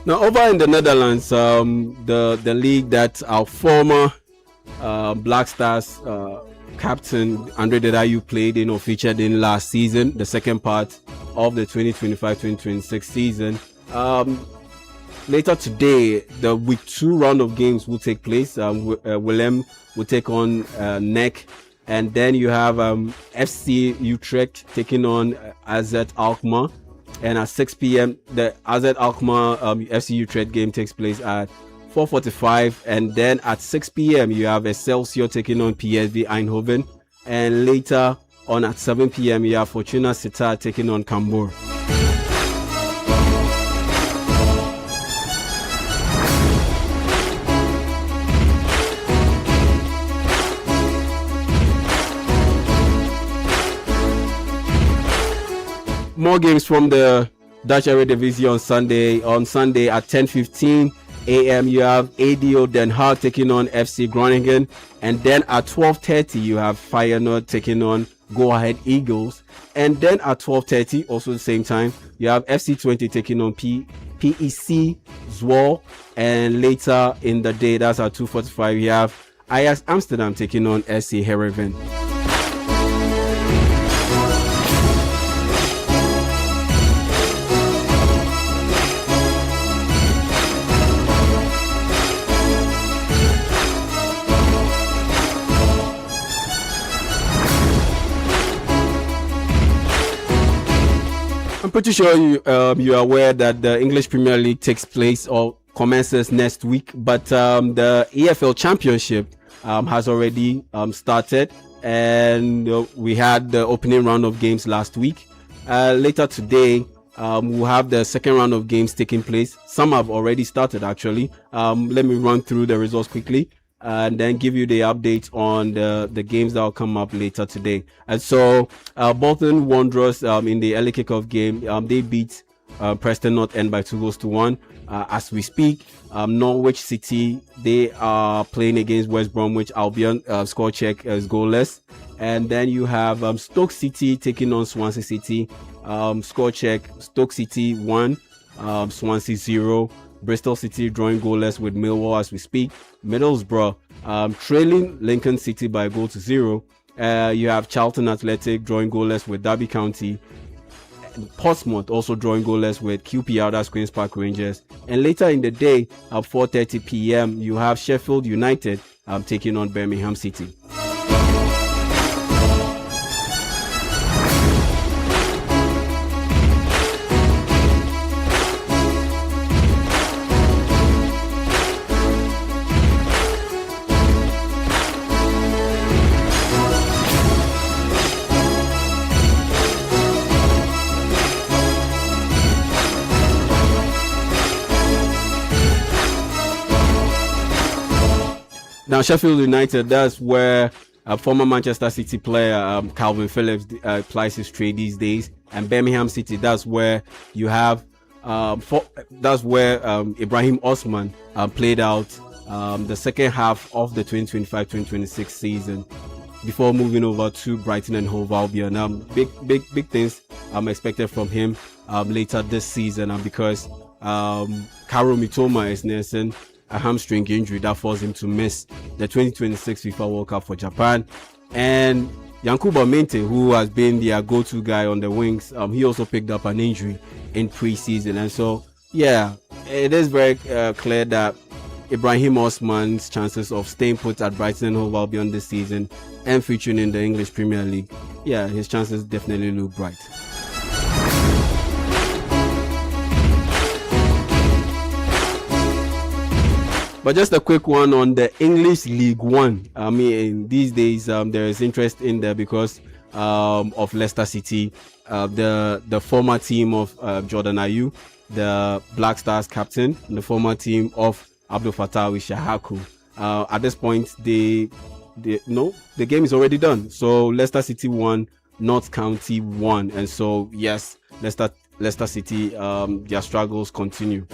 Now, over in the Netherlands, the league that our former Black Stars captain Andre Dedayu played in or featured in last season, the second part of the 2025-2026 season. Later today, the week 2 round of games will take place. Willem will take on NEC, and then you have FC Utrecht taking on AZ Alkmaar. And at 6 p.m., the AZ Alkmaar FC Utrecht game takes place at 4:45, and then at 6 p.m. you have Excelsior taking on PSV Eindhoven, and later on at 7 p.m. you have Fortuna Sittard taking on Cambuur. More games from the Dutch Eredivisie on Sunday. On Sunday at 10:15 a.m. you have ADO Den Haag taking on FC Groningen, and then at 12:30 you have Feyenoord taking on Go Ahead Eagles, and then at 12:30 also the same time you have FC Twente taking on PEC Zwolle, and later in the day, that's at 2:45, you have Ajax Amsterdam taking on SC Heerenveen. I'm pretty sure you are aware that the English Premier League takes place or commences next week, but the EFL Championship has already started, and we had the opening round of games last week. Later today, we'll have the second round of games taking place. Some have already started, actually. Let me run through the results quickly and then give you the update on the games that will come up later today. And so Bolton Wanderers in the early kickoff game, they beat Preston North End by 2-1. As we speak, Norwich City, they are playing against West Bromwich Albion. Score check is goalless. And then you have Stoke City taking on Swansea City. Score check, Stoke City 1, Swansea 0. Bristol City drawing goalless with Millwall as we speak. Middlesbrough trailing Lincoln City by 1-0. You have Charlton Athletic drawing goalless with Derby County. Portsmouth also drawing goalless with QPR, that's Queen's Park Rangers. And later in the day at 4:30 p.m. you have Sheffield United taking on Birmingham City. Now, Sheffield United, that's where former Manchester City player Calvin Phillips plies his trade these days. And Birmingham City, that's where you have, Ibrahim Osman played out the second half of the 2025-2026 season before moving over to Brighton and Hove Albion. Big things expected from him later this season, because Karo Mitoma is nursing a hamstring injury that forced him to miss the 2026 FIFA World Cup for Japan. And Yankuba Mente, who has been their go-to guy on the wings, he also picked up an injury in pre-season. And so, yeah, it is very clear that Ibrahim Osman's chances of staying put at Brighton and Hove Albion this season and featuring in the English Premier League, yeah, his chances definitely look bright. But just a quick one on the English League One. I mean, these days there is interest in there because of Leicester City, the former team of Jordan Ayew, the Black Stars captain, and the former team of Abdul Fattah Wishahaku. At this point, the game is already done. So Leicester City won, Notts County won, and so yes, Leicester City, their struggles continue.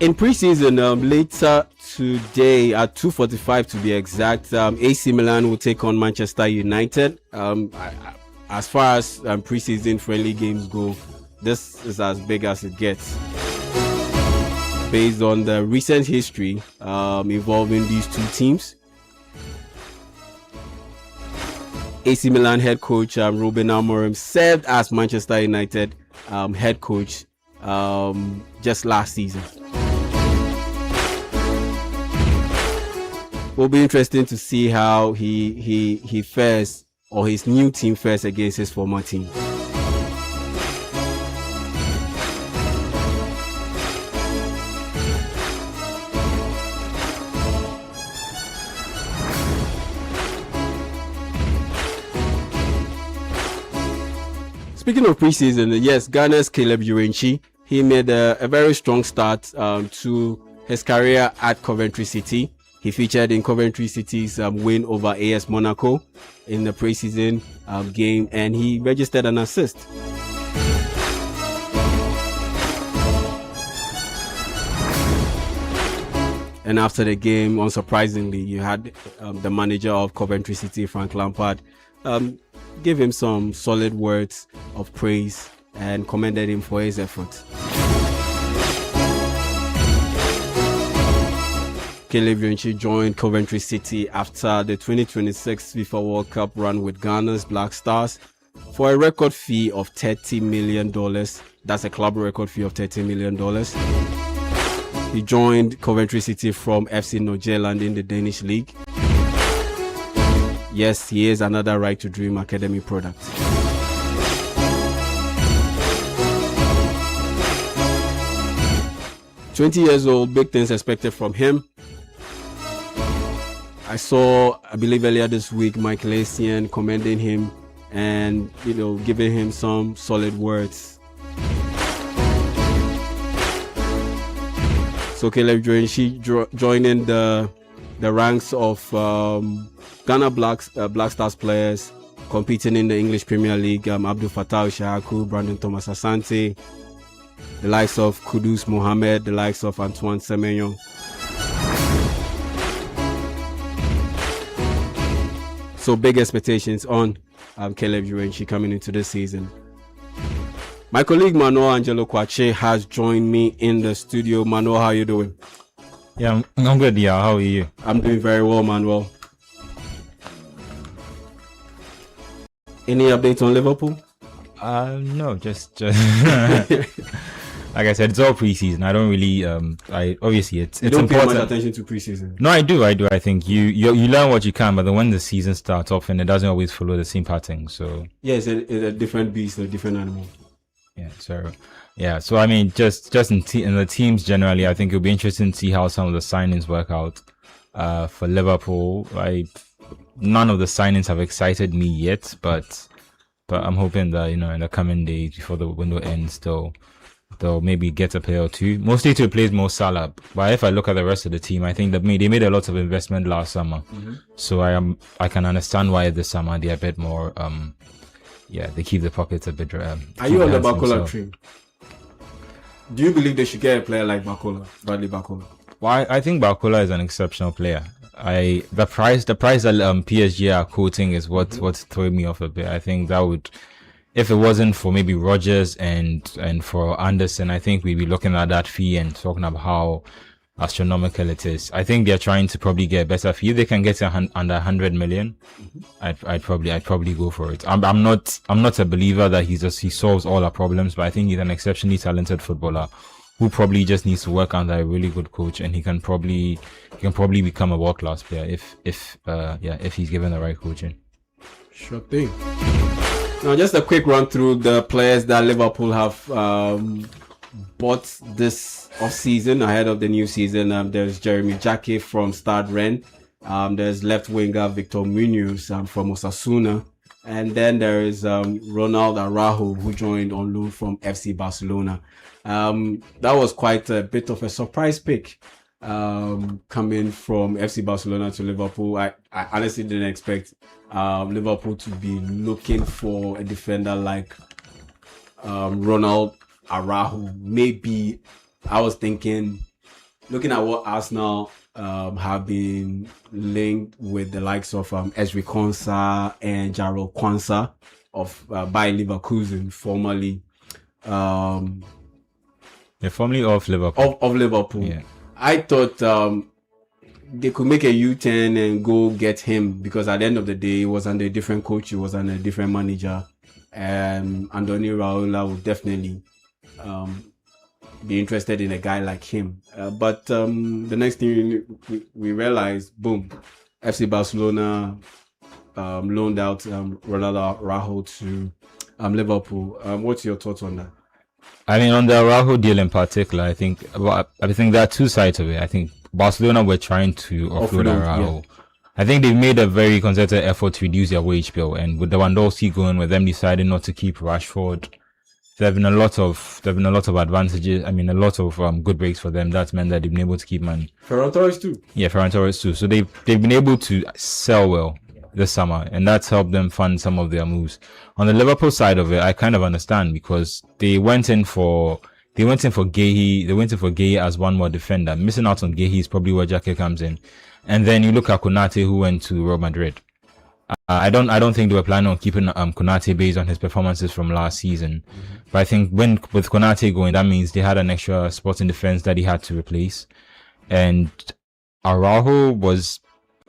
In preseason, later today at 2:45 to be exact, AC Milan will take on Manchester United. As far as preseason friendly games go, this is as big as it gets. Based on the recent history involving these two teams, AC Milan head coach Ruben Amorim served as Manchester United head coach just last season. Will be interesting to see how he fares, or his new team fares, against his former team. Speaking of preseason, yes, Ghana's Caleb Ureni, he made a very strong start to his career at Coventry City. He featured in Coventry City's win over AS Monaco in the preseason game, and he registered an assist. And after the game, unsurprisingly, you had the manager of Coventry City, Frank Lampard, give him some solid words of praise and commended him for his effort. Caleb Ureni joined Coventry City after the 2026 FIFA World Cup run with Ghana's Black Stars for a record fee of $30 million. That's a club record fee of $30 million. He joined Coventry City from FC Nordsjælland in the Danish League. Yes, he is another Right to Dream Academy product. "20 years old, big things expected from him." I believe earlier this week, Michael Essien commending him and, giving him some solid words. So Caleb Ureni joining the ranks of Ghana Black Stars players competing in the English Premier League. Abdul Fattah Shahaku, Brandon Thomas Asante, the likes of Kudus Mohamed, the likes of Antoine Semenyo. So big expectations on Caleb Ureni coming into this season. My colleague Manuel Angelo Kwache has joined me in the studio. Manuel, how are you doing? Yeah, I'm good. Yeah, how are you? I'm doing very well, Manuel. Any updates on Liverpool? No, just like I said, it's all preseason. I don't really obviously it's you don't important. pay much attention to preseason. No, I do. I think you learn what you can, but then when the season starts off, and it doesn't always follow the same pattern. So yeah, it's a different beast, a different animal. Yeah, so I mean, just in the teams generally, I think it'll be interesting to see how some of the signings work out. For Liverpool, none of the signings have excited me yet, but I'm hoping that in the coming days before the window ends, they'll maybe get a player or two, mostly to replace Mo Salah. But if I look at the rest of the team, I think that they made a lot of investment last summer, so I can understand why this summer they're a bit more they keep the pockets a bit. Are you on the Bakola train? Do you believe they should get a player like Bradley Bakola? Well, I think Bakola is an exceptional player. The price that PSG are quoting is what's throwing me off a bit. I think that would, if it wasn't for maybe Rodgers and for Anderson, I think we'd be looking at that fee and talking about how astronomical it is. I think they're trying to probably get a better fee. If they can get under 100 million, I'd probably go for it. I'm not a believer that he solves all our problems, but I think he's an exceptionally talented footballer who probably just needs to work under a really good coach, and he can probably become a world-class player if he's given the right coaching. Sure thing. Now, just a quick run through the players that Liverpool have bought this off-season ahead of the new season. There's Jeremy Jackie from Stade Rennes. There's left winger Victor Munoz from Osasuna. And then there is Ronald Araujo, who joined on loan from FC Barcelona. That was quite a bit of a surprise pick coming from FC Barcelona to Liverpool. I honestly didn't expect Liverpool to be looking for a defender like Ronald Araujo. Maybe I was thinking looking at what Arsenal have been linked with the likes of Ezri Konsa and Jarrell Kwanzaa of by Leverkusen, formerly formerly of Liverpool. Of Liverpool. Yeah. I thought they could make a U-turn and go get him, because at the end of the day, he was under a different coach, he was under a different manager, and Andoni Raiola would definitely be interested in a guy like him. But the next thing we realized, boom, FC Barcelona loaned out Ronaldo Araujo to Liverpool. What's your thoughts on that? I mean, on the Araujo deal in particular, I think there are two sides of it. I think Barcelona were trying to offload Araujo. Yeah. I think they've made a very concerted effort to reduce their wage bill, and with Lewandowski going, with them deciding not to keep Rashford, there have been a lot of advantages. I mean, a lot of good breaks for them. That's meant that they've been able to keep money. Ferran Torres too. Yeah, Ferran Torres too. So they've been able to sell well this summer, and that's helped them fund some of their moves. On the Liverpool side of it, I kind of understand, because they went in for Guehi. They went in for Guehi as one more defender. Missing out on Guehi is probably where Jackie comes in. And then you look at Konate, who went to Real Madrid. I don't think they were planning on keeping Konate based on his performances from last season. Mm-hmm. But I think with Konate going, that means they had an extra spot in defense that he had to replace. And Araujo was,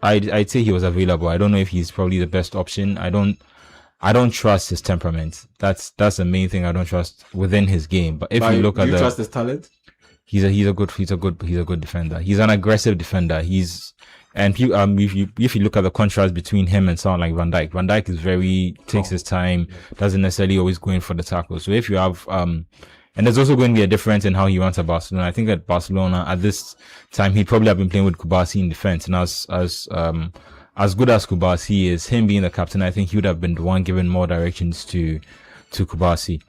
I'd say he was available. I don't know if he's probably the best option. I don't trust his temperament. That's the main thing I don't trust within his game. But if you look at trust his talent? He's a good defender. He's an aggressive defender. If you look at the contrast between him and someone like Van Dijk is takes his time, doesn't necessarily always go in for the tackle. So if you have and there's also going to be a difference in how he runs at Barcelona. I think at Barcelona at this time he'd probably have been playing with Kubasi in defense, and as good as Kubasi is, him being the captain, I think he would have been the one giving more directions to Kubasi.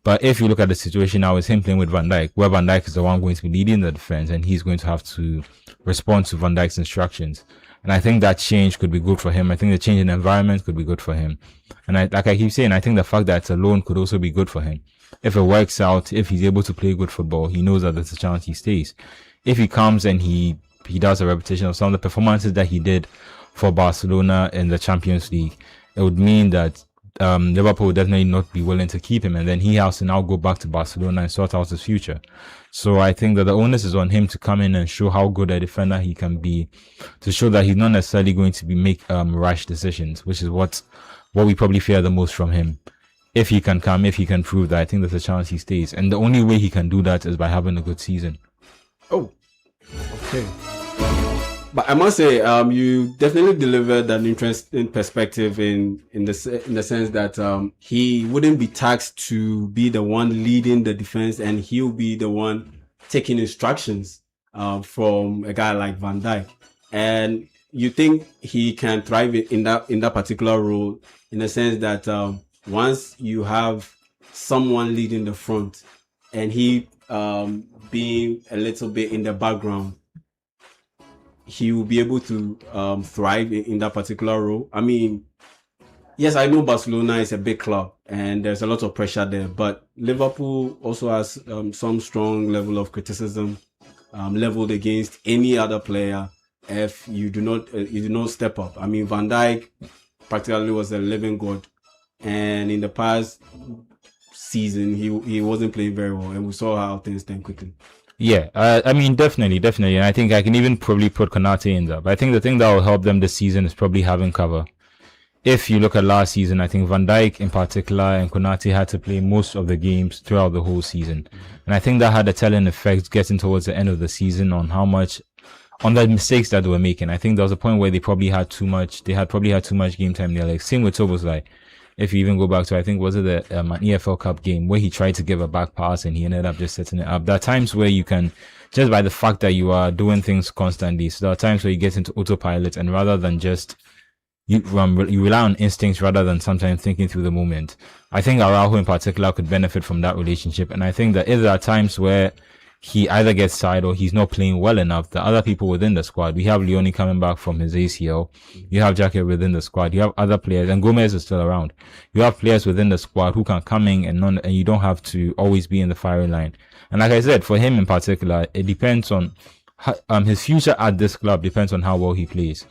But if you look at the situation now, it's him playing with Van Dijk, where Van Dijk is the one going to be leading the defense, and he's going to have to respond to Van Dijk's instructions. And I think that change could be good for him. I think the change in environment could be good for him. And like I keep saying, I think the fact that it's a loan could also be good for him. If it works out, if he's able to play good football, he knows that there's a chance he stays. If he comes and he does a repetition of some of the performances that he did for Barcelona in the Champions League, it would mean that Liverpool would definitely not be willing to keep him, and then he has to now go back to Barcelona and sort out his future. So I think that the onus is on him to come in and show how good a defender he can be, to show that he's not necessarily going to make rash decisions, which is what we probably fear the most from him. If he can come, if he can prove that, I think there's a chance he stays, and the only way he can do that is by having a good season. Oh, okay. But I must say, you definitely delivered an interesting perspective in the sense that he wouldn't be taxed to be the one leading the defense, and he'll be the one taking instructions from a guy like Van Dijk. And you think he can thrive in that particular role, in the sense that once you have someone leading the front and he being a little bit in the background, he will be able to thrive in that particular role. I mean, yes, I know Barcelona is a big club and there's a lot of pressure there, but Liverpool also has some strong level of criticism leveled against any other player if you do not step up. I mean, Van Dijk practically was a living god, and in the past season he wasn't playing very well, and we saw how things turned quickly. Yeah, I mean, definitely. And I think I can even probably put Konate in there. But I think the thing that will help them this season is probably having cover. If you look at last season, I think Van Dijk in particular and Konate had to play most of the games throughout the whole season. And I think that had a telling effect getting towards the end of the season on the mistakes that they were making. I think there was a point where they probably had too much game time in their legs. Same with Szoboszlai. If you even go back to, I think, was it an EFL Cup game where he tried to give a back pass and he ended up just setting it up. There are times where you can, just by the fact that you are doing things constantly, so there are times where you get into autopilot, and rather than just, you rely on instincts rather than sometimes thinking through the moment. I think Araujo in particular could benefit from that relationship. And I think that if there are times where he either gets tired or he's not playing well enough, the other people within the squad, we have Ureni coming back from his ACL, you have Jackie within the squad, you have other players, and Gomez is still around. You have players within the squad who can come in and you don't have to always be in the firing line. And like I said, for him in particular, it depends on his future at this club depends on how well he plays.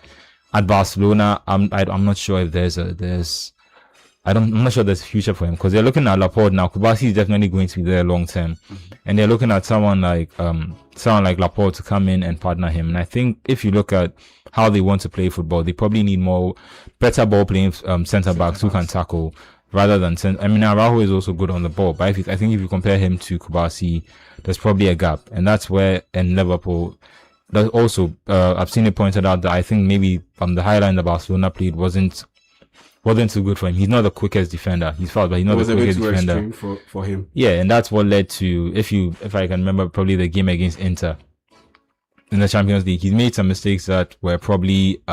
At Barcelona, I'm not sure if I'm not sure there's a future for him, because they're looking at Laporte now. Kubasi is definitely going to be there long term, and they're looking at someone like Laporte to come in and partner him. And I think if you look at how they want to play football, they probably need better ball playing centre backs who can tackle, rather than Araujo is also good on the ball, but I think if you compare him to Kubasi, there's probably a gap, and that's where in Liverpool. That also, I've seen it pointed out that I think maybe the high line that Barcelona played wasn't too good for him. He's not the quickest defender. He's fast, but he's not the quickest defender. For him. Yeah, and that's what led to, if I can remember, probably the game against Inter in the Champions League. He made some mistakes that were probably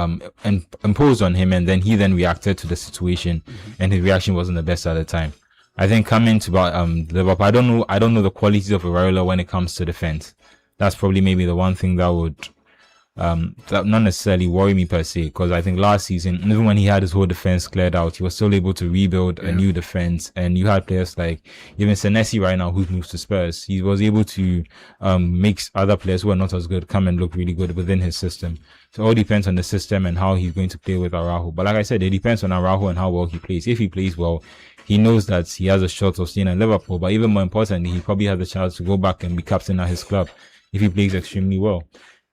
imposed on him, and then he reacted to the situation, and his reaction wasn't the best at the time. I think coming to Liverpool, I don't know the qualities of Areola when it comes to defense. That's probably maybe the one thing that would that not necessarily worry me per se, because I think last season, even when he had his whole defense cleared out, he was still able to rebuild a new defense. And you had players like even Senesi right now, who's moved to Spurs. He was able to make other players who are not as good come and look really good within his system. So it all depends on the system and how he's going to play with Araujo. But like I said, it depends on Araujo and how well he plays. If he plays well, he knows that he has a shot of staying at Liverpool. But even more importantly, he probably has a chance to go back and be captain at his club if he plays extremely well.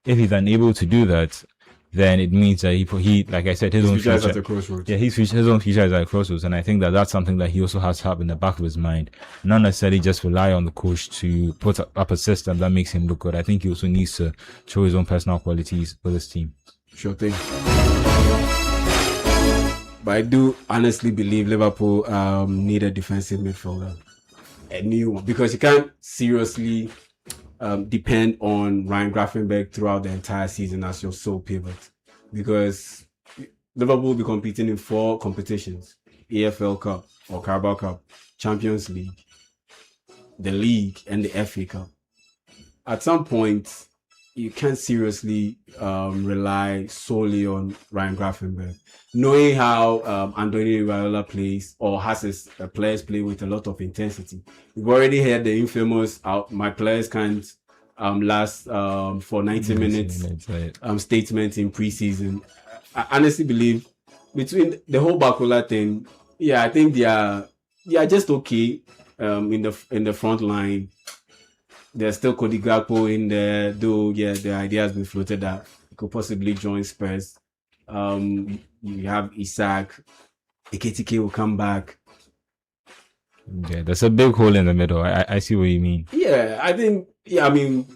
If he's unable to do that, then it means that he like I said, his own future is at a crossroads. Yeah, his own future is at a crossroads, and I think that that's something that he also has to have in the back of his mind. Not necessarily just rely on the coach to put up a system that makes him look good. I think he also needs to show his own personal qualities for this team. Sure thing. But I do honestly believe Liverpool need a defensive midfielder, a new one, because you can't seriously depend on Ryan Gravenberch throughout the entire season as your sole pivot, because Liverpool will be competing in 4 competitions: EFL Cup or Carabao Cup, Champions League, the League, and the FA Cup. At some point, you can't seriously rely solely on Ryan Gravenberch. Knowing how Andoni Iraola plays, or has his players play with a lot of intensity. We've already heard the infamous "my players can't last for 90 minutes" statement in preseason. I honestly believe between the whole Bakola thing, I think they are just okay in the front line. There's still Cody Gakpo in there, though. Yeah, the idea has been floated that he could possibly join Spurs. You have Isak, Ekitike will come back. Yeah, there's a big hole in the middle. I see what you mean. Yeah, I think. Yeah, I mean,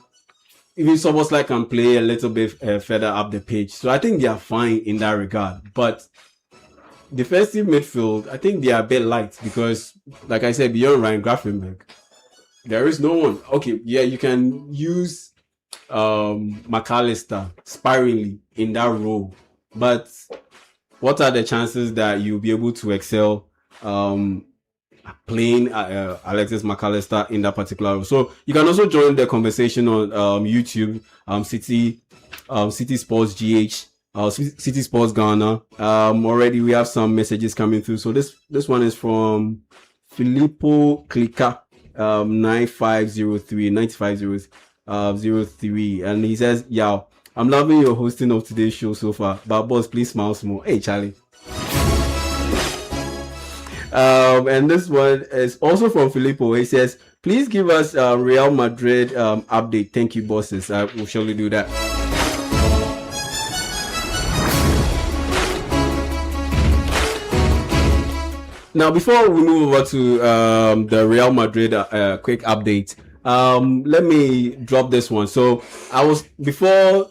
even Szoboszlai can play a little bit further up the pitch, so I think they are fine in that regard. But defensive midfield, I think they are a bit light because, like I said, beyond Ryan Gravenberch, there is no one. Okay, yeah, you can use McAllister sparingly in that role, but what are the chances that you'll be able to excel playing Alexis McAllister in that particular role? So you can also join the conversation on YouTube, City Sports GH, City Sports Ghana. Already we have some messages coming through. So this one is from Filippo Clica. 9503, and he says, "Yo, I'm loving your hosting of today's show so far, but boss, please smile small. Hey, Charlie." And this one is also from Filippo. He says, "Please give us Real Madrid update. Thank you, bosses. I will surely do that." Now, before we move over to the Real Madrid quick update, let me drop this one. So before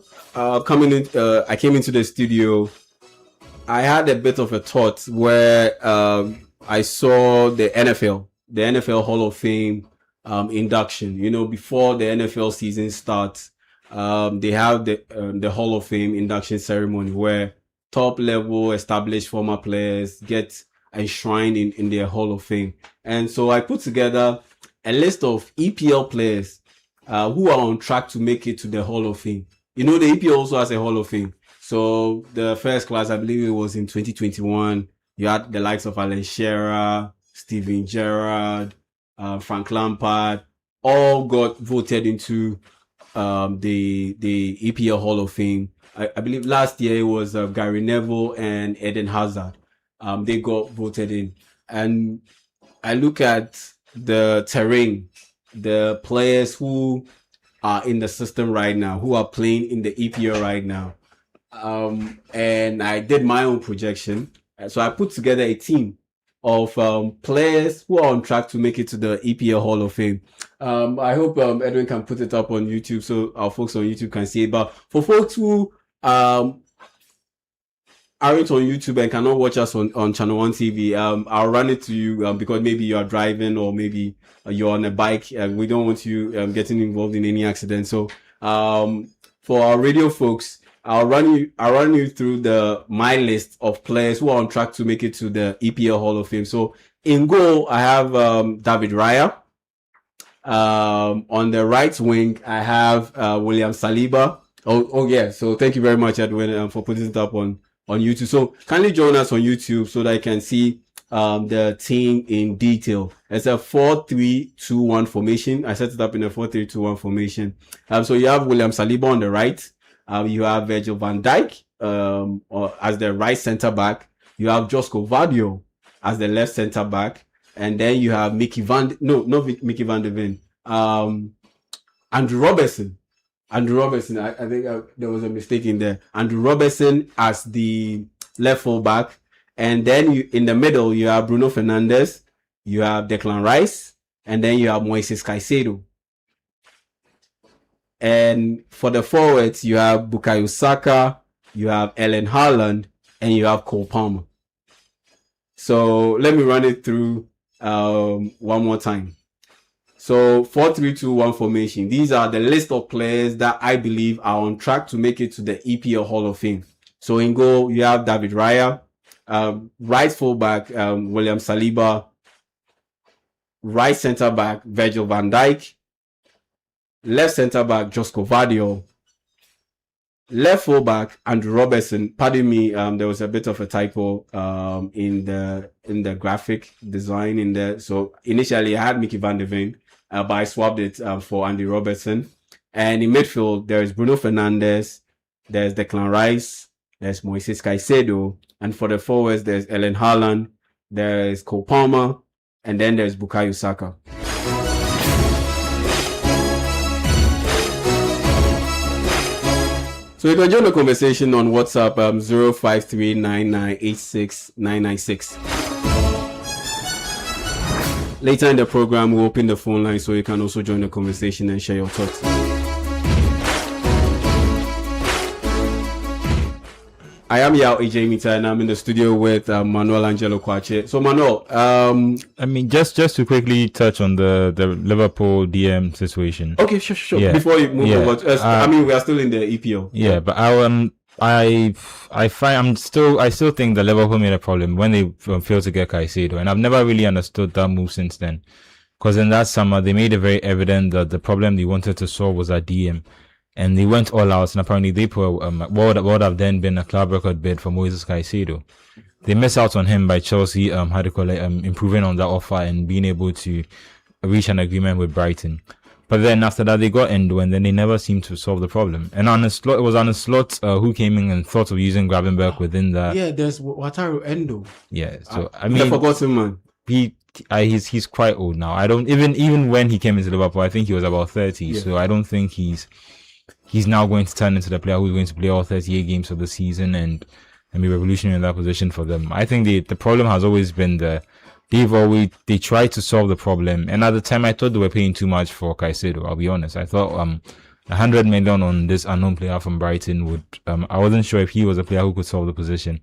coming in, I came into the studio, I had a bit of a thought where I saw the NFL Hall of Fame induction. You know, before the NFL season starts, they have the Hall of Fame induction ceremony where top level established former players get enshrined in their Hall of Fame. And so I put together a list of EPL players who are on track to make it to the Hall of Fame. You know, the EPL also has a Hall of Fame. So the first class, I believe it was in 2021. You had the likes of Alan Shearer, Steven Gerrard, Frank Lampard, all got voted into the EPL Hall of Fame. I believe last year it was Gary Neville and Eden Hazard. They got voted in, and I look at the terrain, the players who are in the system right now, who are playing in the EPL right now. And I did my own projection. So I put together a team of players who are on track to make it to the EPL Hall of Fame. I hope Edwin can put it up on YouTube so our folks on YouTube can see it. But for folks who aren't on YouTube and cannot watch us on Channel 1 TV, I'll run it to you because maybe you are driving or maybe you're on a bike. We don't want you getting involved in any accident. So for our radio folks, I'll run you through my list of players who are on track to make it to the EPL Hall of Fame. So in goal, I have David Raya. On the right wing, I have William Saliba. Oh yeah. So thank you very much, Edwin, for putting it up on YouTube. So kindly join us on YouTube so that you can see the team in detail. It's a 4-3-2-1 formation. I set it up in a 4-3-2-1 formation. So you have William Saliba on the right. You have Virgil van Dijk as the right centre back. You have Josko Vadio as the left centre back, and then you have Mickey van der Ven. Andrew Robertson. I think there was a mistake in there. Andrew Robertson as the left full back, and then in the middle you have Bruno Fernandes, you have Declan Rice, and then you have Moises Caicedo. And for the forwards, you have Bukayo Saka, you have Erling Haaland, and you have Cole Palmer. So let me run it through one more time. So 4-3-2-1 formation. These are the list of players that I believe are on track to make it to the EPL Hall of Fame. So in goal, you have David Raya, right fullback William Saliba, right centre back Virgil van Dijk, left centre back Josko Vadio, left full back Andrew Robertson. Pardon me, there was a bit of a typo in the graphic design in there. So initially I had Mickey van der Ven, but I swapped it for Andy Robertson. And in midfield there is Bruno Fernandes, there's Declan Rice, there's Moises Caicedo, and for the forwards there's Erling Haaland, there's Cole Palmer, and then there's Bukayo Saka. So you can join the conversation on WhatsApp 05399869996. Later in the program, we'll open the phone line so you can also join the conversation and share your thoughts. I am Yao Ejemita and I'm in the studio with Manuel Angelo Kwache. So Manuel, I mean, just to quickly touch on the Liverpool DM situation. Okay, sure. Yeah. Before you move over, I mean, we are still in the EPL. Yeah, but I still think that Liverpool made a problem when they failed to get Caicedo, and I've never really understood that move since then. Because in that summer, they made it very evident that the problem they wanted to solve was at DM. And they went all out, and apparently they put what would have then been a club record bid for Moises Caicedo. They missed out on him by Chelsea, improving on that offer and being able to reach an agreement with Brighton. But then after that, they got Endo, and then they never seemed to solve the problem. And it was Arne Slot who came in and thought of using Gravenberch within that. Yeah, there's Wataru Endo. Yeah, so I mean, I forgot him, man. He's quite old now. I don't even when he came into Liverpool, I think he was about 30. Yeah. So I don't think he's now going to turn into the player who's going to play all 38 games of the season and be revolutionary in that position for them. I think the problem has always been they tried to solve the problem, and at the time I thought they were paying too much for Caicedo. I'll be honest. I thought 100 million on this unknown player from Brighton would. I wasn't sure if he was a player who could solve the position.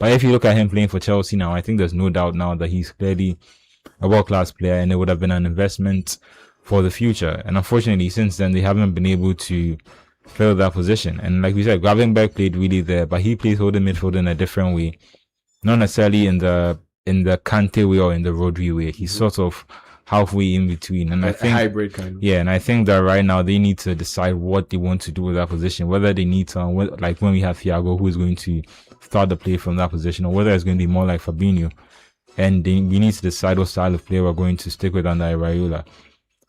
But if you look at him playing for Chelsea now, I think there's no doubt now that he's clearly a world-class player, and it would have been an investment for the future. And unfortunately, since then, they haven't been able to fill that position. And like we said, Gravenberch played really there, but he plays holding midfield in a different way, not necessarily in the Kante way or in the Rodri way. He's sort of halfway in between. And I think hybrid kind of. Yeah, and I think that right now they need to decide what they want to do with that position. Whether they need to, like when we have Thiago, who is going to start the play from that position, or whether it's going to be more like Fabinho. And we need to decide what style of player we're going to stick with under Iraola.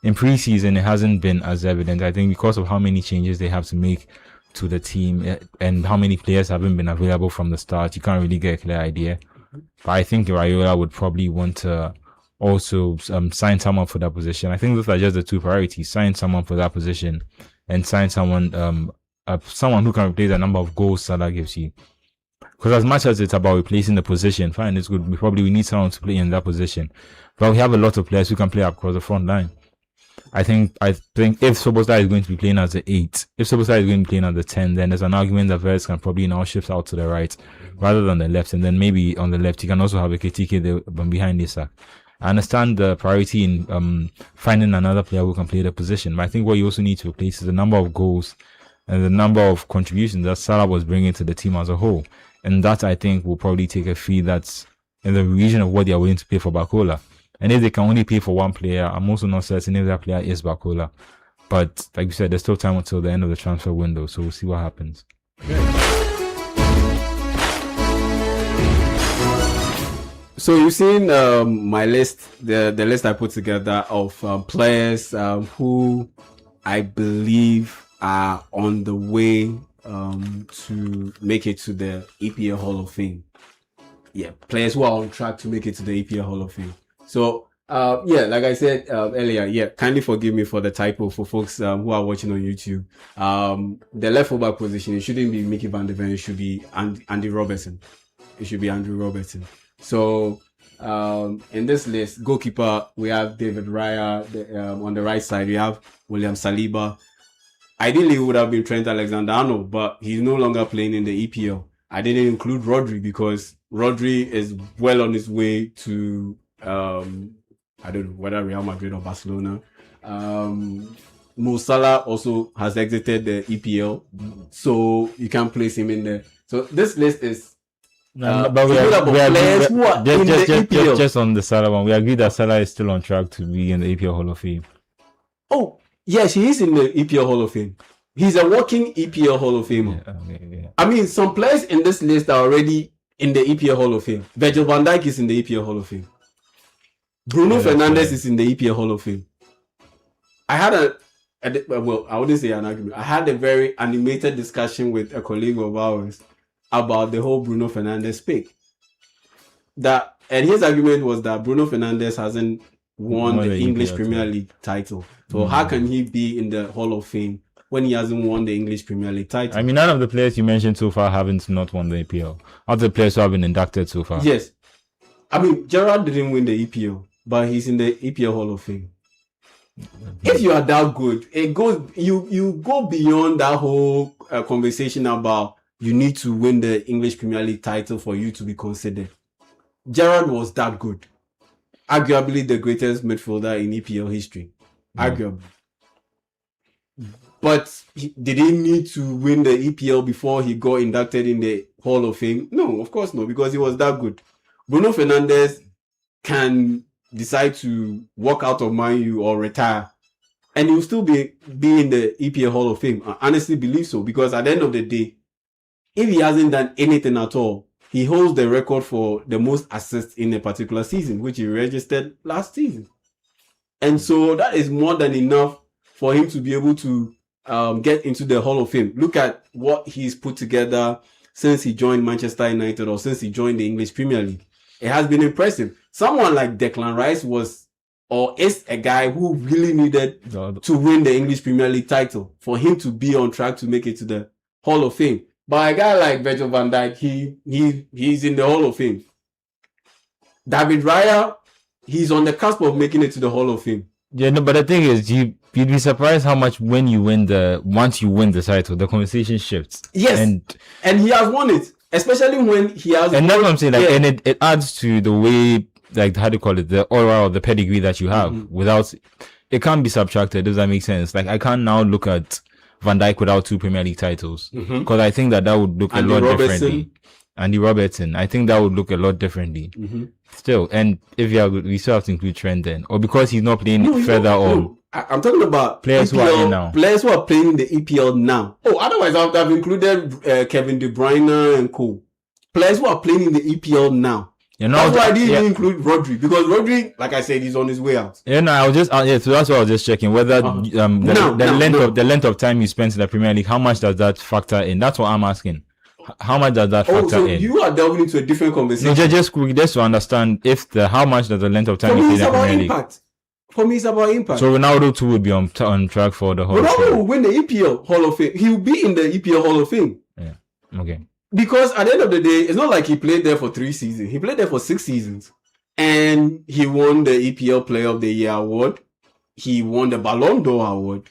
in preseason, it hasn't been as evident. I think because of how many changes they have to make to the team and how many players haven't been available from the start, you can't really get a clear idea. But I think Raiola would probably want to also sign someone for that position. I think those are just the two priorities: sign someone for that position and sign someone who can replace the number of goals Salah gives you. Because as much as it's about replacing the position, fine, it's good. We need someone to play in that position. But we have a lot of players who can play across the front line. I think if Szoboszlai is going to be playing as the 8, if Szoboszlai is going to be playing as the 10, then there's an argument that Verts can probably now shift out to the right rather than the left. And then maybe on the left, you can also have a Ketike behind Isak. I understand the priority in finding another player who can play the position. But I think what you also need to replace is the number of goals and the number of contributions that Salah was bringing to the team as a whole. And that, I think, will probably take a fee that's in the region of what they are willing to pay for Barcola. And if they can only pay for one player, I'm also not certain if that player is Barcola. But like you said, there's still time until the end of the transfer window, so we'll see what happens. So you've seen my list, the list I put together of players who I believe are on the way to make it to the EPL Hall of Fame. Yeah, players who are on track to make it to the EPL Hall of Fame. So, like I said earlier, kindly forgive me for the typo for folks who are watching on YouTube. The left fullback position, it shouldn't be Mickey van der Ven, it should be Andy Robertson. It should be Andrew Robertson. So, in this list, goalkeeper, we have David Raya. On the right side, we have William Saliba. Ideally, it would have been Trent Alexander-Arnold, but he's no longer playing in the EPL. I didn't include Rodri because Rodri is well on his way to, I don't know, whether Real Madrid or Barcelona. Mo Salah also has exited the EPL, so you can't place him in there. So this list is but we are just on the Salah one. We agree that Salah is still on track to be in the EPL Hall of Fame. Oh, yes, he is in the EPL Hall of Fame. He's a walking EPL Hall of Famer. Yeah. I mean, some players in this list are already in the EPL Hall of Fame. Virgil van Dijk is in the EPL Hall of Fame. Bruno Fernandes is in the EPL Hall of Fame. I had I wouldn't say an argument. I had a very animated discussion with a colleague of ours about the whole Bruno Fernandes pick. And his argument was that Bruno Fernandes hasn't won the English Premier League title. So how can he be in the Hall of Fame when he hasn't won the English Premier League title? I mean, none of the players you mentioned so far haven't not won the EPL. Other players who have been inducted so far. Yes. I mean, Gerrard didn't win the EPL, but he's in the EPL Hall of Fame. If you are that good, it goes. You go beyond that whole conversation about you need to win the English Premier League title for you to be considered. Gerrard was that good. Arguably the greatest midfielder in EPL history. Arguably. But did he need to win the EPL before he got inducted in the Hall of Fame? No, of course not, because he was that good. Bruno Fernandes can decide to walk out of Man U or retire, and he will still be in the EPL Hall of Fame. I honestly believe so, because at the end of the day, if he hasn't done anything at all, he holds the record for the most assists in a particular season, which he registered last season. And so that is more than enough for him to be able to get into the Hall of Fame. Look at what he's put together since he joined Manchester United or since he joined the English Premier League. It has been impressive. Someone like Declan Rice is a guy who really needed to win the English Premier League title for him to be on track to make it to the Hall of Fame. But a guy like Virgil van Dijk, he's in the Hall of Fame. David Raya, he's on the cusp of making it to the Hall of Fame. Yeah, no, but the thing is, you'd be surprised how much once you win the title, the conversation shifts. Yes, and he has won it, especially when he has. And that's what I'm saying. Like, and it adds to the way, like, how do you call it, the aura or the pedigree that you have. Without, it can't be subtracted. Does that make sense? Like, I can't now look at Van Dijk without 2 Premier League titles, because I think that would look a lot differently. Andy Robertson, I think that would look a lot differently. Still, and if we still have to include Trent then, or because he's not playing further on. I'm talking about players EPL, who are in now. Players who are playing in the EPL now. Oh, otherwise I would have included Kevin De Bruyne and co. Players who are playing in the EPL now. That's why I didn't include Rodri, because Rodri, like I said, he's on his way out. Yeah, no, I was just so that's why I was just checking whether the length of time you spent in the Premier League, how much does that factor in? That's what I'm asking. How much does that factor in? You are delving into a different conversation. No, just to understand how much does the length of time you play in the Premier League. For me, it's about impact. So Ronaldo too would be on track for the Hall of Fame. Ronaldo will win the EPL Hall of Fame. He will be in the EPL Hall of Fame. Yeah. Okay. Because at the end of the day, it's not like he played there for 3 seasons. He played there for 6 seasons. And he won the EPL Player of the Year award. He won the Ballon d'Or award.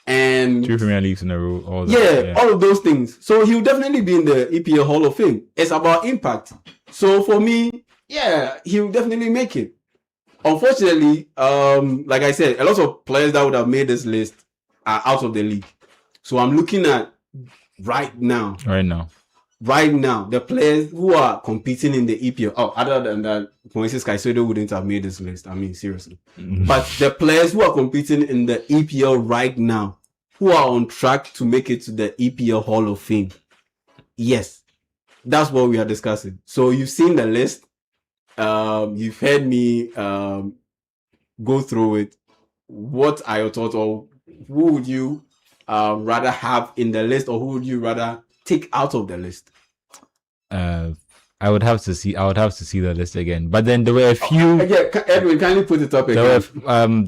And 2 Premier Leagues in a row. All of those things. So he'll definitely be in the EPL Hall of Fame. It's about impact. So for me, he'll definitely make it. Unfortunately, like I said, a lot of players that would have made this list are out of the league. So I'm looking at right now, the players who are competing in the EPL. Oh, other than that, for instance, Caicedo wouldn't have made this list. I mean, seriously. But the players who are competing in the EPL right now, who are on track to make it to the EPL Hall of Fame. Yes, that's what we are discussing. So you've seen the list. You've heard me go through it. What are your thoughts, or who would you rather have in the list, or who would you rather take out of the list? I would have to see the list again. But then there were a few. Edwin, kindly put it up again.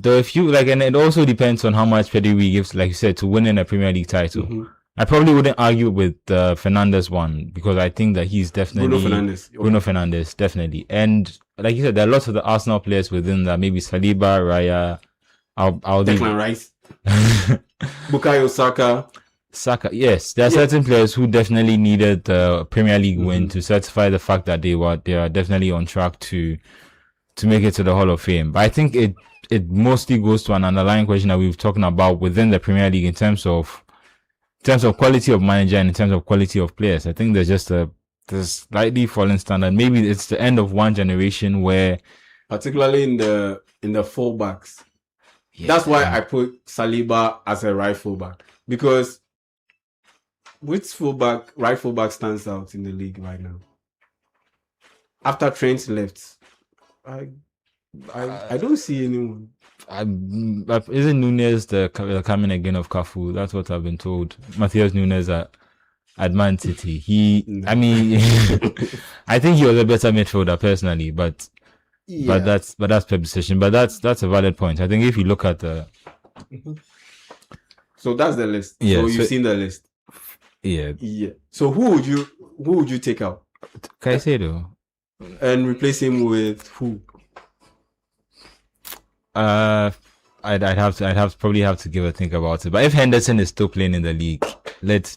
There were a few, and it also depends on how much pedigree gives, like you said, to winning a Premier League title. Mm-hmm. I probably wouldn't argue with the Fernandes one, because I think that he's definitely Bruno Fernandes, definitely. And like you said, there are lots of the Arsenal players within that. Maybe Saliba, Raya, Declan Rice, Bukayo Saka. Yes, there are certain players who definitely needed the Premier League win to certify the fact that they are definitely on track to make it to the Hall of Fame. But I think it mostly goes to an underlying question that we've talking about within the Premier League in terms of quality of manager and in terms of quality of players. I think there's just there's slightly fallen standard. Maybe it's the end of one generation where, particularly in the fullbacks. Yeah, that's why I put Saliba as a right fullback, because which right fullback stands out in the league right now? After Trent left, I don't see anyone. Isn't Nunes the coming again of Cafu? That's what I've been told. Matheus Nunes at Man City. I think he was a better midfielder personally, but that's per position. But that's a valid point. I think if you look at the, so that's the list. Yeah, so you've seen the list. Yeah. So who would you take out? Caicedo. And replace him with who? I'd probably have to give a think about it. But if Henderson is still playing in the league, not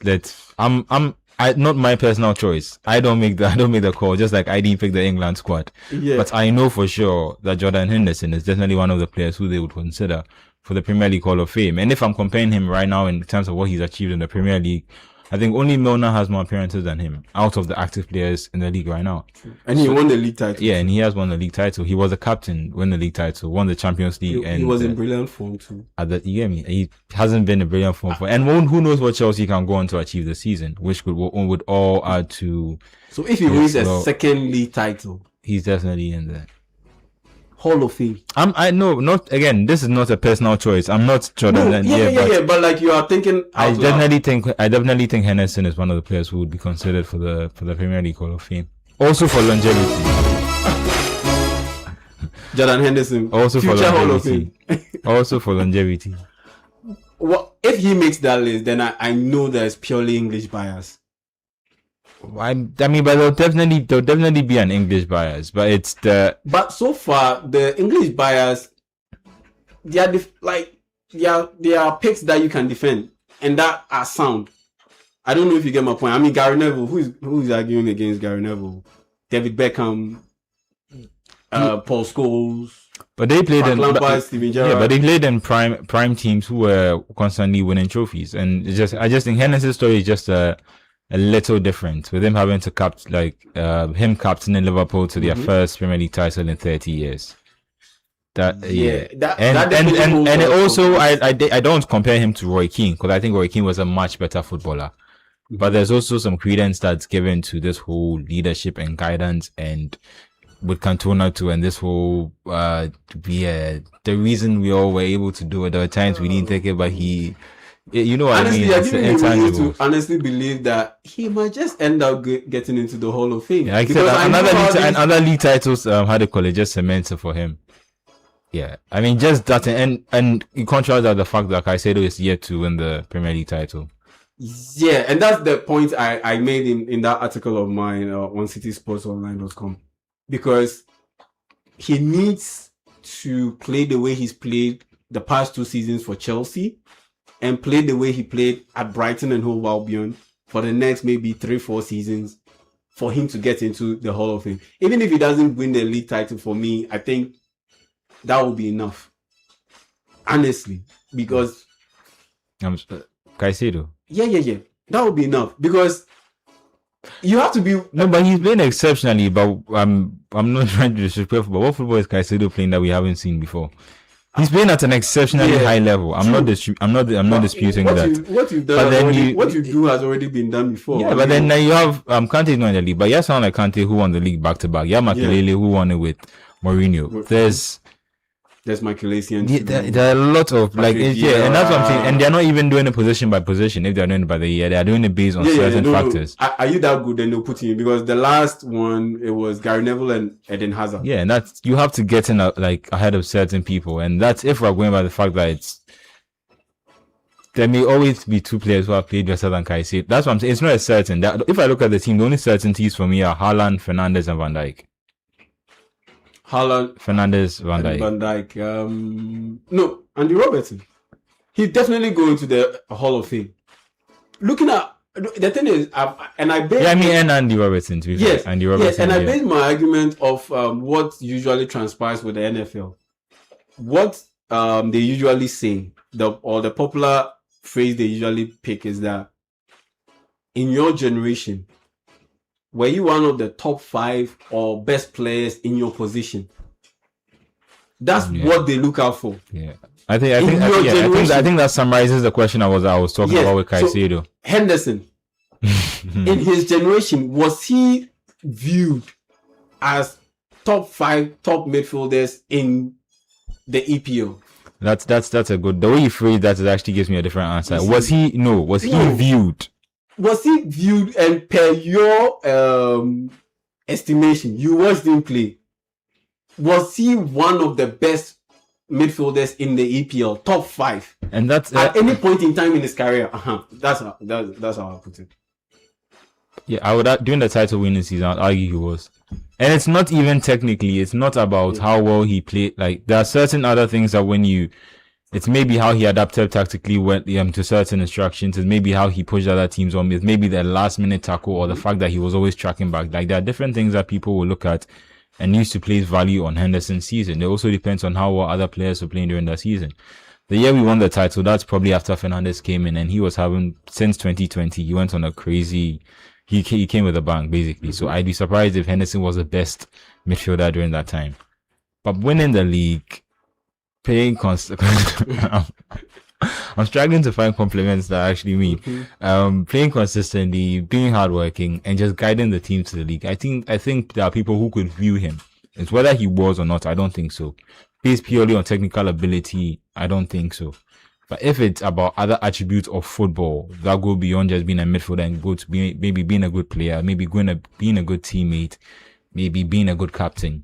my personal choice. I don't make the call, just like I didn't pick the England squad. Yeah. But I know for sure that Jordan Henderson is definitely one of the players who they would consider for the Premier League Hall of Fame. And if I'm comparing him right now in terms of what he's achieved in the Premier League, I think only Milner has more appearances than him out of the active players in the league right now. And he won the league title. Yeah, and he has won the league title. He was a captain, won the league title, won the Champions League. He was in brilliant form too. You get me? He hasn't been in brilliant form and who knows what Chelsea can go on to achieve this season, which would all add to. So if he wins a second league title, he's definitely in there. Hall of Fame. I know, not again. This is not a personal choice. I'm not Jordan. But like you are thinking. I definitely think Henderson is one of the players who would be considered for the Premier League Hall of Fame. Also for longevity. Jordan Henderson. Also for longevity. Also for longevity. Well, if he makes that list, then I know there's purely English bias. I mean, but there'll definitely be an English bias, but it's the. But so far, the English bias, they are picks that you can defend and that are sound. I don't know if you get my point. I mean, Gary Neville, who is arguing against Gary Neville? David Beckham, Paul Scholes. But they played Steven Gerrard. But they played in prime teams who were constantly winning trophies, and I just think Henderson's story is just a little different, with him having to him captaining Liverpool to their first Premier League title in 30 years. And it also I don't compare him to Roy Keane, because I think Roy Keane was a much better footballer. But there's also some credence that's given to this whole leadership and guidance and with Cantona too, and this whole the reason we all were able to do it. There were times we didn't take it, but he, you know what honestly, I mean. I It's didn't even used to intangible. honestly believe that he might just end up getting into the Hall of Fame. Yeah, like I Because said, I know how these- another league titles how they call it, just cemented for him. Yeah, I mean just that, and you contrast that the fact that Caicedo is yet to win the Premier League title. Yeah, and that's the point I made in that article of mine on citysportsonline.com, because he needs to play the way he's played the past 2 seasons for Chelsea and play the way he played at Brighton and Hove Albion for the next maybe 3-4 seasons for him to get into the Hall of Fame. Even if he doesn't win the league title, for me, I think that will be enough. Honestly, because Caicedo. Yeah. That would be enough, because you have to be. No, but he's playing exceptionally. But I'm not trying to disrespect football. What football is Caicedo playing that we haven't seen before? He's playing at an exceptionally high level. I'm not disputing that. What you've done, what you do has already been done before. Yeah, but then now you have Kante is not in the league, but you sound like Kante who won the league back to back. You have Makelele who won it with Mourinho. There's Michael Essien. There are a lot of and that's what I'm saying. And they're not even doing it position by position. If they're doing it by the year, they are doing it based on certain factors. Are you that good? Then they'll put you in, because the last one, it was Gary Neville and Eden Hazard. Yeah, and that's, you have to get in ahead of certain people, and that's if we're going by the fact that there may always be 2 players who have played better than Caicedo. That's what I'm saying. It's not a certain. If I look at the team, the only certainties for me are Haaland, Fernandes, and Van Dijk. Haaland, Fernandes, Van Dijk. Van Dijk. No, Andy Robertson. He's definitely going to the Hall of Fame. Looking at the thing is, and Andy Robertson too. Yes, Andy Robertson. Yes, and I based my argument of what usually transpires with the NFL. What they usually say, the popular phrase they usually pick is that in your generation, were you one of the top 5 or best players in your position? That's what they look out for. Yeah, I think that summarizes the question I was talking about with Caicedo. So Henderson, in his generation, was he viewed as top 5 top midfielders in the EPL? That's a good. The way you phrase that actually gives me a different answer. Was he viewed? Was he viewed, and per your estimation, you watched him play, was he one of the best midfielders in the EPL, top 5? And that's at any point in time in his career. That's how I put it. Yeah, I would during the title winning season, I'd argue he was. And it's not even technically, it's not about how well he played. Like, there are certain other things that it's maybe how he adapted tactically to certain instructions. It's maybe how he pushed other teams on. It's maybe the last minute tackle, or the fact that he was always tracking back. Like, there are different things that people will look at and used to place value on Henderson's season. It also depends on how well other players were playing during that season. The year we won the title, that's probably after Fernandes came in, and he was having, since 2020, he went on a crazy, he came with a bang, basically. So I'd be surprised if Henderson was the best midfielder during that time. But winning the league, playing I'm struggling to find compliments that actually mean playing consistently, being hardworking, and just guiding the team to the league. I think there are people who could view him. It's whether he was or not, I don't think so. Based purely on technical ability, I don't think so. But if it's about other attributes of football that go beyond just being a midfielder and go to maybe being a good player, maybe being a good teammate, maybe being a good captain,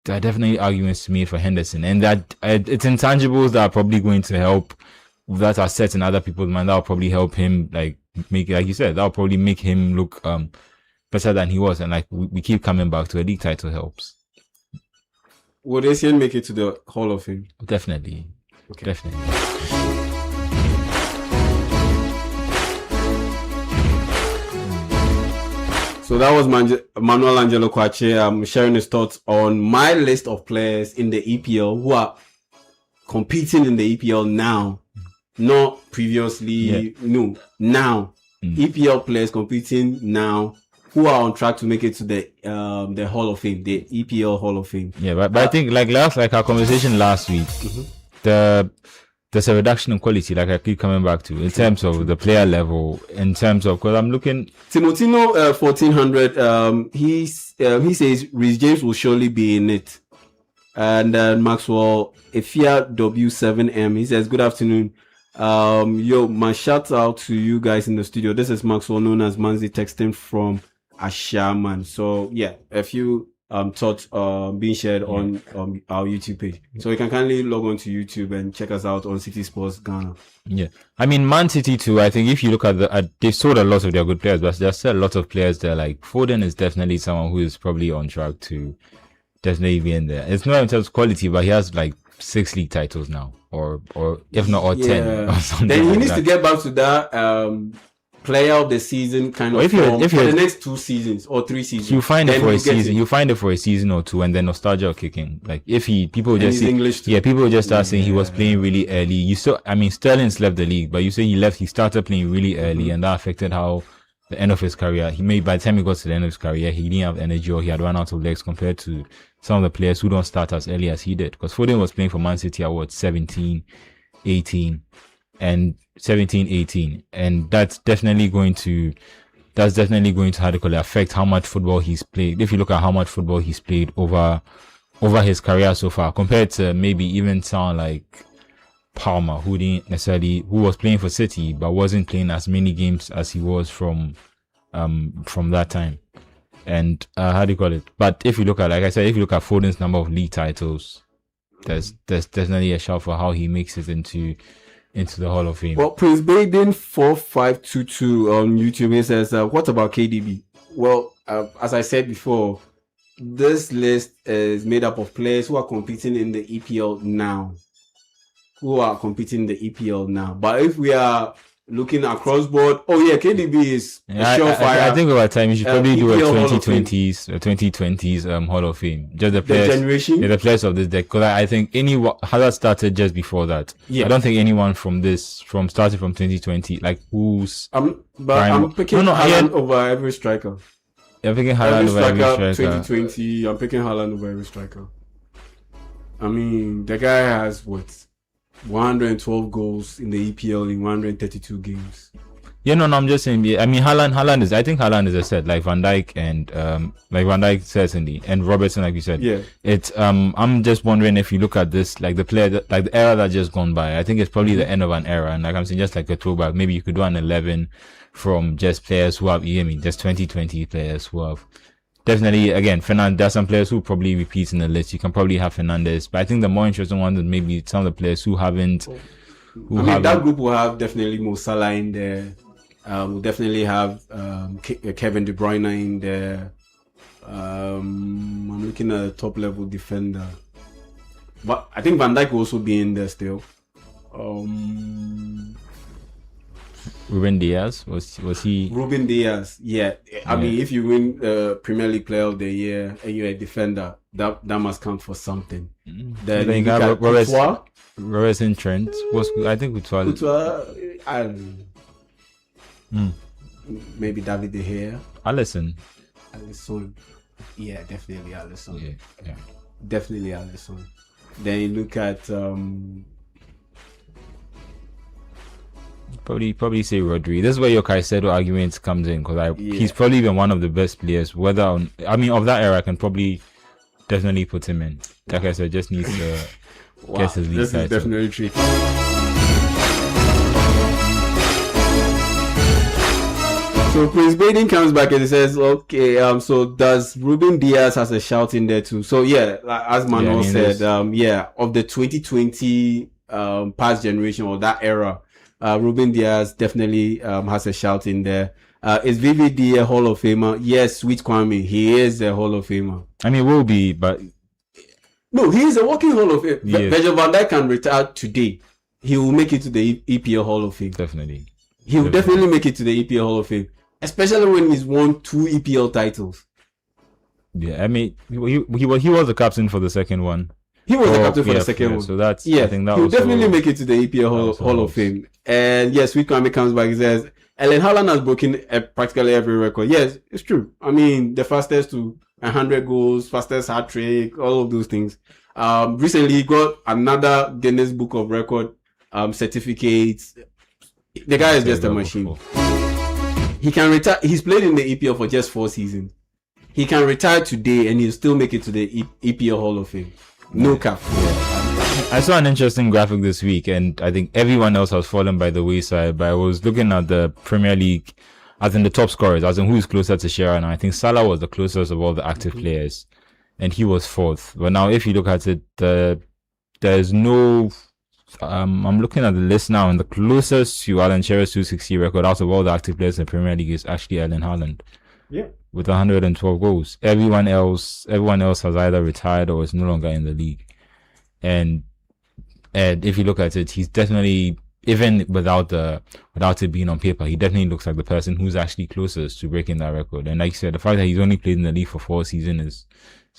there are definitely arguments to be made for Henderson, and that it's intangibles that are probably going to help, that are set in other people's mind, that will probably help him, like you said, that will probably make him look better than he was. And like we keep coming back to, a league title helps. Would Essien make it to the Hall of Fame? Definitely. Okay. Definitely. So that was Manuel Angelo Kwache sharing his thoughts on my list of players in the EPL who are competing in the EPL now, not previously. No, now. EPL players competing now who are on track to make it to the Hall of Fame, the EPL Hall of Fame. Yeah, but I think like our conversation last week, the there's a reduction in quality, like I keep coming back to, in terms of the player level, in terms of, because I'm looking. Timotino 1400, he says Reece James will surely be in it. And Maxwell Efia W7M, he says, good afternoon. My shout out to you guys in the studio. This is Maxwell, known as Manzi, texting from Ashaman. So yeah, a few thoughts being shared on our YouTube page. So you can kindly log on to YouTube and check us out on City Sports Ghana. Yeah, I mean, Man City too. I think if you look at they've sold a lot of their good players, but there's still a lot of players there. Like Foden is definitely someone who is probably on track to definitely be in there. It's not in terms of quality, but he has like 6 league titles now, or if not, or 10 or something. Then he like needs that. to get back to that player of the season kind of form for the next 2 seasons or 3 seasons. You find it for a season. You find it for a season or 2, and then nostalgia will kick in. Like if people just see, English too. Yeah, people just start saying he was playing really early. You saw, I mean, Sterling's left the league, but you say he started playing really early, and that affected how the end of his career. By the time he got to the end of his career, he didn't have energy or he had run out of legs compared to some of the players who don't start as early as he did. Because Foden was playing for Man City at 17, 18, and that's definitely going to how to call it, affect how much football he's played. If you look at how much football he's played over his career so far, compared to maybe even someone like Palmer, who was playing for City but wasn't playing as many games as he was from that time. And how do you call it? But if you look at, like I said, if you look at Foden's number of league titles, there's definitely a shout for how he makes it into the Hall of Fame. Well, Prince Baden 4522 on YouTube, he says, what about KDB? Well, as I said before, this list is made up of players who are competing in the EPL now. But if we are looking across board, KDB is a surefire. I think over time you should probably do a 2020s Hall of Fame. Just the players, the players of this deck. Because I think Hazard started just before that. Yeah. I don't think anyone starting from 2020, like who's. I'm picking Haaland over every striker. You're picking Haaland over every striker. 2020, I'm picking Haaland over every striker. I mean, the guy has 112 goals in the EPL in 132 games. Yeah, no, I'm just saying. Yeah, I mean, Haaland is. I think Haaland is a set, like Van Dijk and like Van Dijk certainly, and Robertson, like you said. Yeah. It's I'm just wondering if you look at this, like the player, like the era that just gone by. I think it's probably the end of an era, and like I'm saying, just like a throwback. Maybe you could do an 11 from just players who have, just 2020 players who have. Definitely, again, there's some players who probably repeat in the list. You can probably have Fernandes, but I think the more interesting one is maybe some of the players who haven't. That group will have definitely Mo Salah in there. We'll definitely have Kevin De Bruyne in there. I'm looking at a top level defender, but I think Van Dijk will also be in there still. Ruben Diaz was he? Ruben Diaz, yeah. I mean, if you win Premier League Player of the Year and you're a defender, that must count for something. Then you got Robertson, Trent. I think Courtois, I don't know. Maybe David De Gea. Alisson. Yeah, definitely Alisson. Yeah. Definitely Alisson. Then you look at Probably say Rodri. This is where your Caicedo argument comes in, because he's probably been one of the best players. Of that era, I can probably definitely put him in. Like I said, just needs to get his league this title. Is definitely tricky. So Prince Baden comes back and he says, okay, so does Ruben Diaz has a shout in there too? So yeah, as Manuel said, of the 2020 past generation or that era, Ruben Diaz definitely has a shout in there. Is VVD a Hall of Famer? Yes, Sweet Kwame, he is a Hall of Famer. I mean, will be, but no, he is a walking Hall of Fame. Virgil van Dijk can retire today. He will make it to the EPL Hall of Fame. Definitely. He will definitely make it to the EPL Hall of Fame, especially when he's won 2 EPL titles. Yeah, I mean, he was the captain for the second one. He was the captain for the second one. So that's, I think that he'll definitely make it to the EPL Hall of Fame. And yes, Sweet Kwame comes back. He says, Erling Haaland has broken practically every record. Yes, it's true. I mean, the fastest to 100 goals, fastest hat trick, all of those things. Recently he got another Guinness Book of Record certificates. The guy is just a machine. He can retire. He's played in the EPL for just 4 seasons. He can retire today and he'll still make it to the EPL Hall of Fame. No cap. I saw an interesting graphic this week, and I think everyone else has fallen by the wayside. But I was looking at the Premier League, as in the top scorers, as in who's closer to Shearer now. I think Salah was the closest of all the active players, and he was 4th. But now, if you look at it, there's no. I'm looking at the list now, and the closest to Alan Shearer's 260 record out of all the active players in the Premier League is actually Erling Haaland. Yeah. With 112 goals. Everyone else has either retired or is no longer in the league. And if you look at it, he's definitely, even without it being on paper, he definitely looks like the person who's actually closest to breaking that record. And like you said, the fact that he's only played in the league for 4 seasons is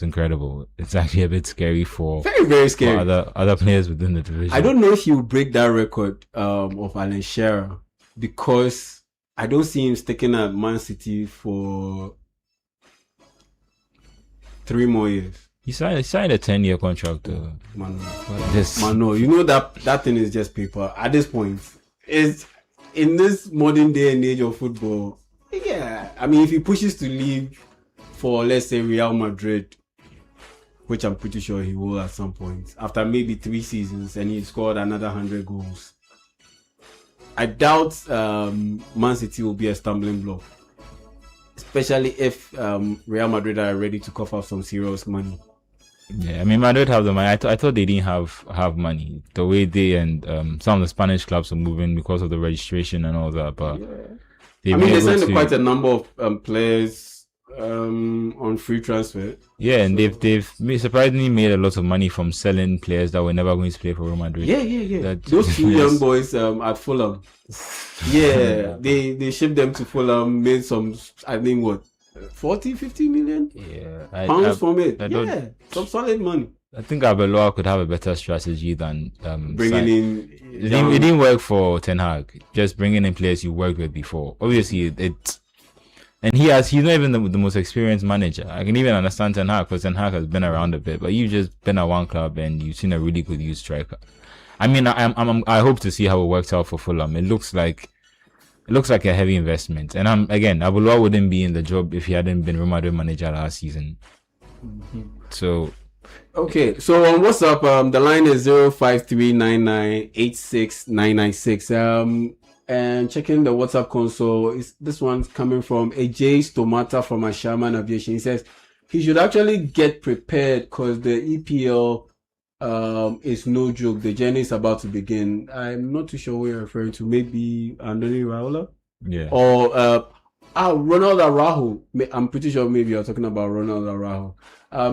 incredible. It's actually a bit scary for very, very scary for other players within the division. I don't know if he will break that record of Alan Shearer, because I don't see him sticking at Man City for 3 more years. He signed a 10-year contract. Man, no, you know that thing is just paper. At this point, it's in this modern day and age of football. Yeah, I mean, if he pushes to leave for, let's say, Real Madrid, which I'm pretty sure he will at some point, after maybe 3 seasons, and he scored another 100 goals, I doubt Man City will be a stumbling block, especially if Real Madrid are ready to cough up some serious money. Yeah, I mean, Madrid have the money. I thought they didn't have money. The way they and some of the Spanish clubs are moving because of the registration and all that. But yeah. They signed quite a number of players on free transfer. Yeah, and they've surprisingly made a lot of money from selling players that were never going to play for Real Madrid. Yeah. Those 2 young boys at Fulham. Yeah, they shipped them to Fulham, made some, I think, what, 40-50 million pounds from it. Some solid money. I think Arbeloa could have a better strategy than bringing in. It didn't work for Ten Hag. Just bringing in players you worked with before. Obviously, and he's not even the most experienced manager. I can even understand Ten Hag, because Ten Hag has been around a bit, but you've just been at one club and you've seen a really good youth striker. I mean, I hope to see how it works out for Fulham. It looks like a heavy investment. And Arbeloa wouldn't be in the job if he hadn't been Real Madrid manager last season. Mm-hmm. So, okay. So on WhatsApp, the line is 0539986996. And checking the WhatsApp console, this one's coming from AJ Stomata from Ashaman Aviation. He says he should actually get prepared because the EPL is no joke. The journey is about to begin. I'm not too sure what you're referring to. Maybe Andoni Raiola? Yeah. Or Ronald Araujo. I'm pretty sure maybe you're talking about Ronald Araujo.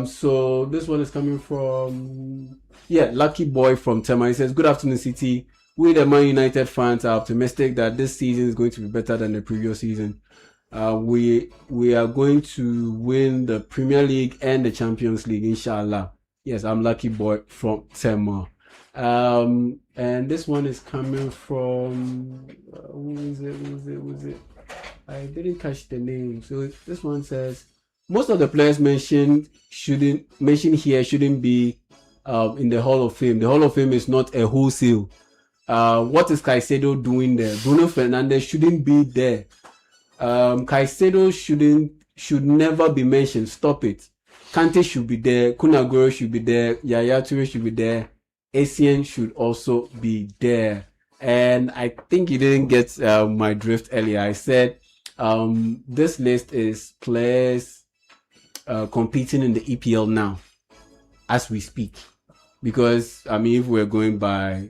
So this one is coming from Lucky Boy from Tema. He says, good afternoon, City. We, the Man United fans, are optimistic that this season is going to be better than the previous season. We are going to win the Premier League and the Champions League, inshallah. Yes, I'm Lucky Boy from Tema. And this one is coming from who is it? I didn't catch the name. So this one says most of the players mentioned here shouldn't be in the Hall of Fame. The Hall of Fame is not a wholesale. What is Caicedo doing there? Bruno Fernandes shouldn't be there. Caicedo should never be mentioned. Stop it. Kante should be there. Kun Aguero should be there. Yaya Toure should be there. Essien should also be there. And I think you didn't get my drift earlier. I said this list is players competing in the EPL now, as we speak. Because, I mean, if we're going by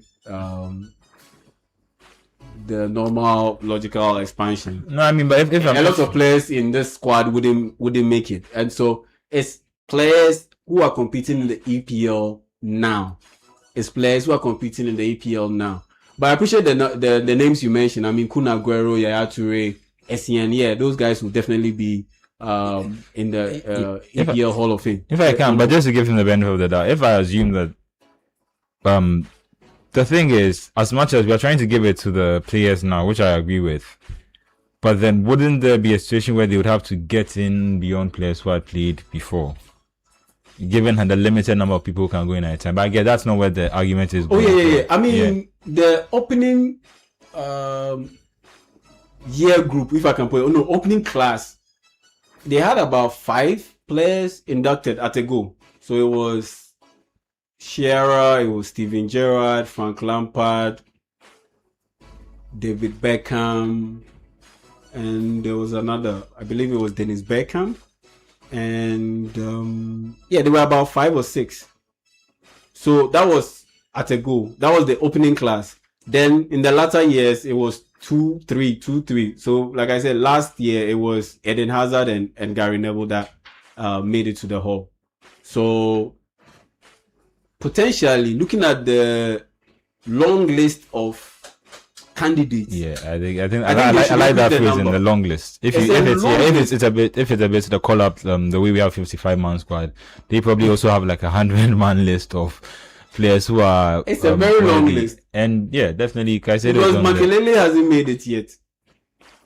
the normal logical expansion. No, I mean, but if a lot of players in this squad wouldn't make it, and so it's players who are competing in the EPL now. It's players who are competing in the EPL now. But I appreciate the names you mentioned. I mean, Kun Aguero, Yaya Toure, Essien. Yeah, those guys will definitely be in the EPL Hall of Fame. If I can, but just to give him the benefit of the doubt, if I assume that the thing is, as much as we are trying to give it to the players now, which I agree with, but then wouldn't there be a situation where they would have to get in beyond players who had played before, given the limited number of people who can go in at a time? But I guess that's not where the argument is going. Yeah. I mean, the opening year group, if I can put it, no, opening class, they had about 5 players inducted at a go. So it was Shearer, it was Steven Gerrard, Frank Lampard, David Beckham, and there was another, I believe it was Dennis Bergkamp. And there were about 5 or 6. So that was at a go. That was the opening class. Then in the latter years, it was 2-3. So like I said, last year it was Eden Hazard and Gary Neville that made it to the Hall. So potentially looking at the long list of candidates. Yeah, I think I like that phrase in the long list. If it's a bit to call up the way we have 55-man squad, they probably also have like 100-man list of players who are. It's a very long list, and yeah, definitely. Because Makelele hasn't made it yet.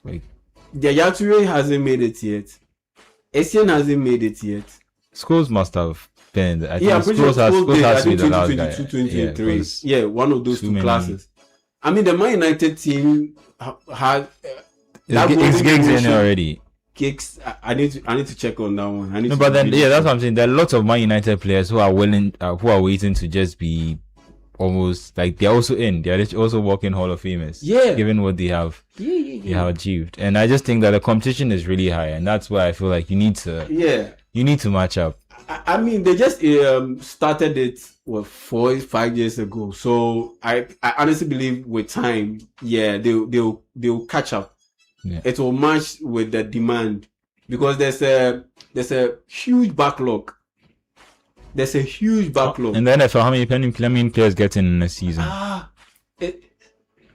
Like, Yature hasn't made it yet. Essien hasn't made it yet. Scholes must have been. I think Scholes has to be the last guy. 2023. Yeah, one of those two classes. I mean, the Man United team had it's gigs in already. Gigs. I need to check on that one. That's what I'm saying. There are lots of Man United players who are willing, who are waiting to just be almost like they're also in. They're also walking Hall of Famers. Yeah. Given what they have, they have achieved, and I just think that the competition is really high, and that's why I feel like you need to match up. I mean, they just started it 4-5 years ago. So I honestly believe with time, they'll catch up. Yeah. It will match with the demand because there's a huge backlog. There's a huge backlog. And then NFL, how many players get in a season? I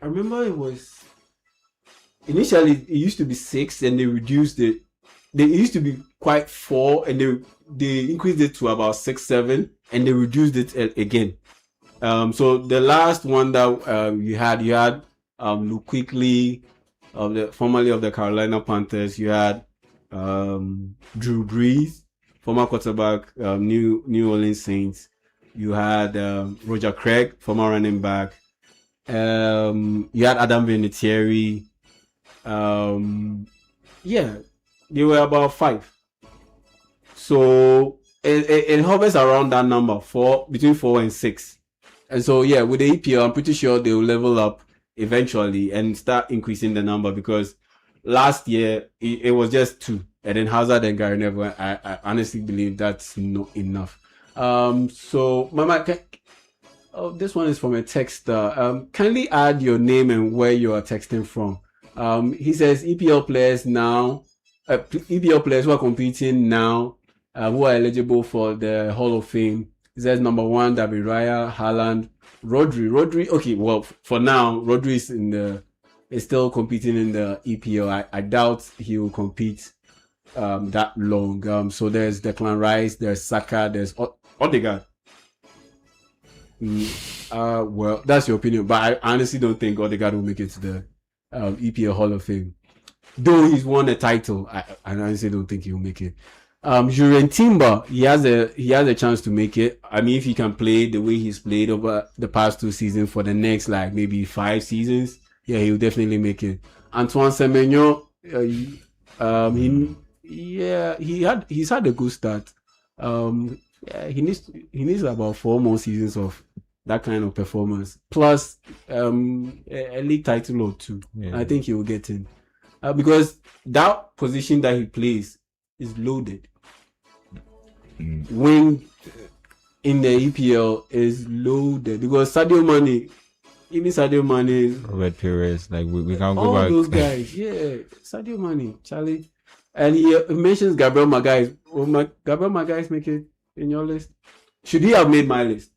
remember it was initially it used to be 6 and they reduced it. It used to be quite 4 and they increased it to about 6-7 and they reduced it again. So the last one that you had Luke Quigley, formerly of the Carolina Panthers. You had Drew Brees, former quarterback, New Orleans Saints. You had Roger Craig, former running back. You had Adam Vinatieri. They were about 5. So it hovers around that number, between 4 and 6. And so with the EPL, I'm pretty sure they will level up eventually and start increasing the number because last year it was just 2, and then Hazard and Gary Neville. I honestly believe that's not enough. So Mama, this one is from a texter. Kindly add your name and where you are texting from. He says EPL players who are competing now, who are eligible for the Hall of Fame. He says number 1, David Raya, Haaland, Rodri. Okay, well, for now, Rodri is still competing in the EPL. I doubt he will compete that long. So there's Declan Rice, there's Saka, there's Odegaard. Well, that's your opinion, but I honestly don't think Odegaard will make it to the EPL Hall of Fame. Though he's won a title, I honestly don't think he'll make it. Ureni Timber, he has a chance to make it. I mean, if he can play the way he's played over the past 2 seasons for the next maybe 5 seasons, he'll definitely make it. Antoine Semenyo, he's had a good start. He needs about 4 more seasons of that kind of performance, plus a league title or 2. I think he will get in because that position that he plays is loaded. Wing in the EPL is loaded because Sadio Mane, Robert Perez, we can go all back. Those guys, Sadio Mane, Charlie, and he mentions Gabriel Magalhaes. Will Gabriel Magalhaes make it in your list? Should he have made my list?